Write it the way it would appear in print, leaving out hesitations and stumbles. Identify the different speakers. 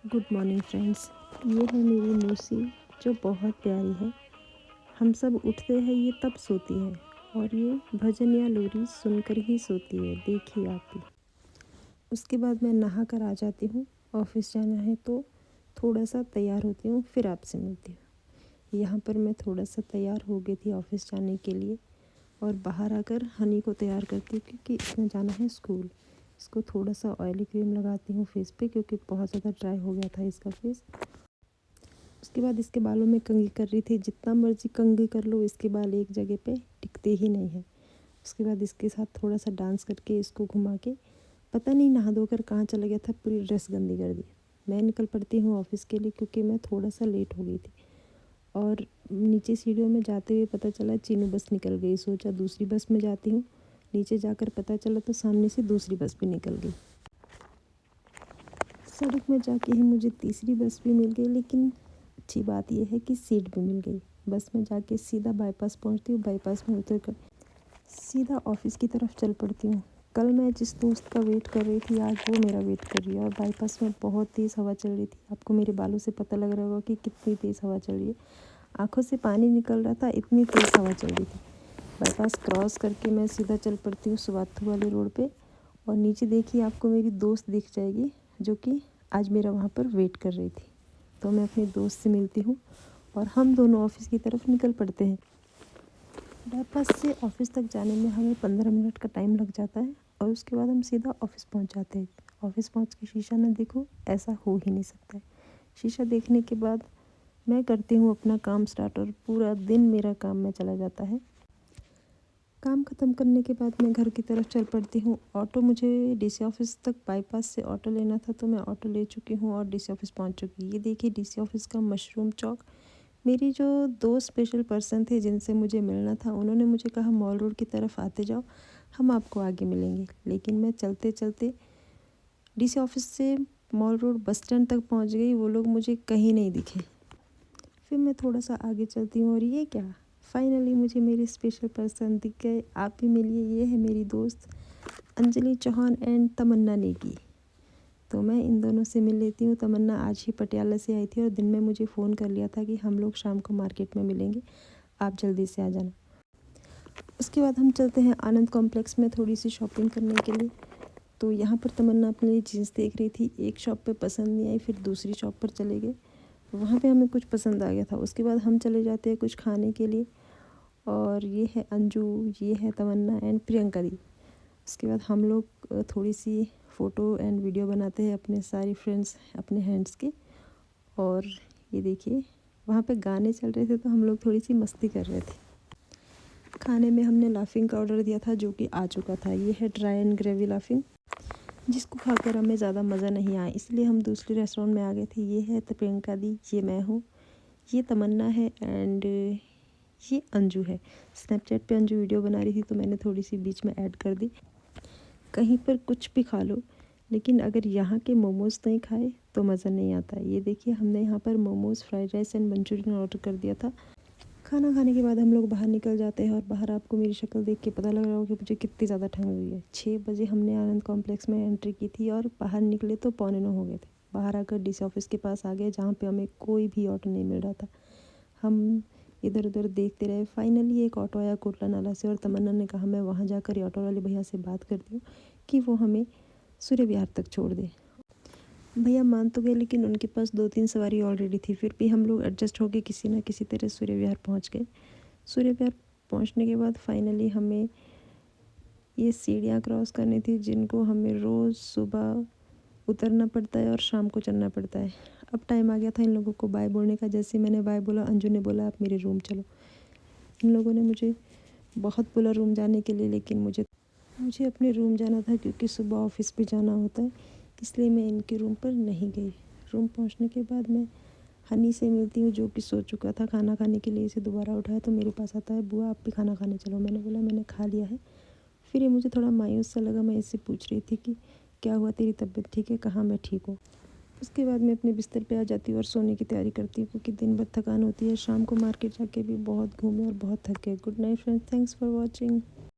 Speaker 1: Good morning friends. ये है मेरी मौसी जो बहुत प्यारी है। हम सब उठते हैं ये तब सोती है और ये भजन या लोरी सुनकर ही सोती है, देखिए आप भी। उसके बाद मैं नहा कर आ जाती हूँ। ऑफिस जाना है तो थोड़ा सा तैयार होती हूँ, फिर आपसे मिलती हूँ। यहाँ पर मैं थोड़ा सा तैयार हो गई थी ऑफिस जाने के लिए और बाहर आकर हनी को तैयार करती हूँ क्योंकि इसने जाना है स्कूल। इसको थोड़ा सा ऑयली क्रीम लगाती हूँ फेस पे क्योंकि बहुत ज़्यादा ड्राई हो गया था इसका फेस। उसके बाद इसके बालों में कंघी कर रही थी। जितना मर्जी कंघी कर लो इसके बाल एक जगह पे टिकते ही नहीं है। उसके बाद इसके साथ थोड़ा सा डांस करके इसको घुमा के पता नहीं नहा धोकर कहाँ चला गया था, पूरी ड्रेस गंदी कर दी। मैं निकल पड़ती हूँ ऑफिस के लिए क्योंकि मैं थोड़ा सा लेट हो गई थी और नीचे सीढ़ियों में जाते हुए पता चला चीनू बस निकल गई। सोचा दूसरी बस में जाती हूँ, नीचे जाकर पता चला तो सामने से दूसरी बस भी निकल गई। सड़क में जाके ही मुझे तीसरी बस भी मिल गई, लेकिन अच्छी बात यह है कि सीट भी मिल गई। बस में जाके सीधा बाईपास पहुंचती हूँ, बाईपास में उतर कर सीधा ऑफिस की तरफ चल पड़ती हूँ। कल मैं जिस दोस्त का वेट कर रही थी आज वो मेरा वेट कर रही है और बाईपास में बहुत तेज़ हवा चल रही थी। आपको मेरे बालों से पता लग रहा होगा कि कितनी तेज़ हवा चल रही है। आंखों से पानी निकल रहा था, इतनी तेज़ हवा चल रही थी। बाईपास क्रॉस करके मैं सीधा चल पड़ती हूँ सुवाथू वाले रोड पे और नीचे देखिए आपको मेरी दोस्त दिख जाएगी जो कि आज मेरा वहाँ पर वेट कर रही थी। तो मैं अपने दोस्त से मिलती हूँ और हम दोनों ऑफिस की तरफ निकल पड़ते हैं। बाईपास से ऑफिस तक जाने में हमें 15 मिनट का टाइम लग जाता है और उसके बाद हम सीधा ऑफिस पहुँच जाते हैं। ऑफिस पहुँच के शीशा ना देखो ऐसा हो ही नहीं सकता है। शीशा देखने के बाद मैं करती हूँ अपना काम स्टार्ट और पूरा दिन मेरा काम में चला जाता है। काम ख़त्म करने के बाद मैं घर की तरफ चल पड़ती हूँ। ऑटो मुझे डीसी ऑफिस तक बाईपास से ऑटो लेना था तो मैं ऑटो ले चुकी हूँ और डीसी ऑफिस पहुँच चुकी। ये देखिए डीसी ऑफिस का मशरूम चौक। मेरी जो दो स्पेशल पर्सन थे जिनसे मुझे मिलना था उन्होंने मुझे कहा मॉल रोड की तरफ आते जाओ, हम आपको आगे मिलेंगे। लेकिन मैं चलते चलते डीसी ऑफिस से मॉल रोड बस स्टैंड तक पहुँच गई, वो लोग मुझे कहीं नहीं दिखे। फिर मैं थोड़ा सा आगे चलती हूँ और ये क्या, फाइनली मुझे मेरे स्पेशल पर्सन दिख गए। आप भी मिलिए, ये है मेरी दोस्त अंजलि चौहान एंड तमन्ना नेगी। तो मैं इन दोनों से मिल लेती हूँ। तमन्ना आज ही पटियाला से आई थी और दिन में मुझे फ़ोन कर लिया था कि हम लोग शाम को मार्केट में मिलेंगे, आप जल्दी से आ जाना। उसके बाद हम चलते हैं आनंद कॉम्प्लेक्स में थोड़ी सी शॉपिंग करने के लिए। तो यहाँ पर तमन्ना अपने लिए जीन्स देख रही थी, एक शॉप पे पसंद नहीं आई, फिर दूसरी शॉप पर चले गए, वहाँ पे हमें कुछ पसंद आ गया था। उसके बाद हम चले जाते हैं कुछ खाने के लिए और ये है अंजू, ये है तमन्ना एंड प्रियंका दी। उसके बाद हम लोग थोड़ी सी फ़ोटो एंड वीडियो बनाते हैं अपने सारी फ्रेंड्स अपने हैंड्स के। और ये देखिए वहाँ पे गाने चल रहे थे तो हम लोग थोड़ी सी मस्ती कर रहे थे। खाने में हमने लाफिंग का ऑर्डर दिया था जो कि आ चुका था। ये है ड्राई एंड ग्रेवी लाफिंग, जिसको खाकर हमें ज़्यादा मज़ा नहीं आया, इसलिए हम दूसरे रेस्टोरेंट में आ गए थे। ये है प्रियंका दी, ये मैं हूँ, ये तमन्ना है एंड ये अंजू है। स्नैपचैट पे अंजू वीडियो बना रही थी तो मैंने थोड़ी सी बीच में ऐड कर दी। कहीं पर कुछ भी खा लो लेकिन अगर यहाँ के मोमोज़ नहीं खाए तो मज़ा नहीं आता। ये देखिए हमने यहाँ पर momos, fried rice and Manchurian order कर दिया था। खाना खाने के बाद हम लोग बाहर निकल जाते हैं और बाहर आपको मेरी शक्ल देख के पता लग रहा होगा कि मुझे कितनी ज़्यादा ठंड हुई है। 6 बजे हमने आनंद कॉम्प्लेक्स में एंट्री की थी और बाहर निकले तो 8:45 हो गए थे। बाहर आकर डीसी ऑफिस के पास आ गए जहाँ पे हमें कोई भी ऑटो नहीं मिल रहा था। हम इधर उधर देखते रहे, फाइनली एक ऑटो आया कोटला नाला से और तमन्ना ने कहा मैं वहाँ जाकर ऑटो वाले भैया से बात करती हूँ कि वो हमें सूर्य विहार तक छोड़ दे। भैया मान तो गए लेकिन उनके पास 2-3 सवारी ऑलरेडी थी। फिर भी हम लोग एडजस्ट होकर किसी ना किसी तरह सूर्य विहार पहुँच गए। सूर्य विहार पहुँचने के बाद फाइनली हमें ये सीढ़ियाँ क्रॉस करनी थी जिनको हमें रोज़ सुबह उतरना पड़ता है और शाम को चढ़ना पड़ता है। अब टाइम आ गया था इन लोगों को बाय बोलने का। जैसे मैंने बाय बोला अंजू ने बोला आप मेरे रूम चलो। इन लोगों ने मुझे बहुत बोला रूम जाने के लिए, लेकिन मुझे अपने रूम जाना था क्योंकि सुबह ऑफिस भी जाना होता है, इसलिए मैं इनके रूम पर नहीं गई। रूम पहुंचने के बाद मैं हनी से मिलती हूँ जो कि सो चुका था खाना खाने के लिए। इसे दोबारा उठाया तो मेरे पास आता है बुआ आप भी खाना खाने चलो। मैंने बोला मैंने खा लिया है। फिर ये मुझे थोड़ा मायूस सा लगा, मैं इससे पूछ रही थी कि क्या हुआ, तेरी तबीयत ठीक है? कहाँ मैं ठीक हूँ। उसके बाद मैं अपने बिस्तर पे आ जाती हूँ और सोने की तैयारी करती हूँ क्योंकि दिन भर थकान होती है। शाम को मार्केट जाके भी बहुत घूमे और बहुत थक गए। Good night friends, thanks for watching.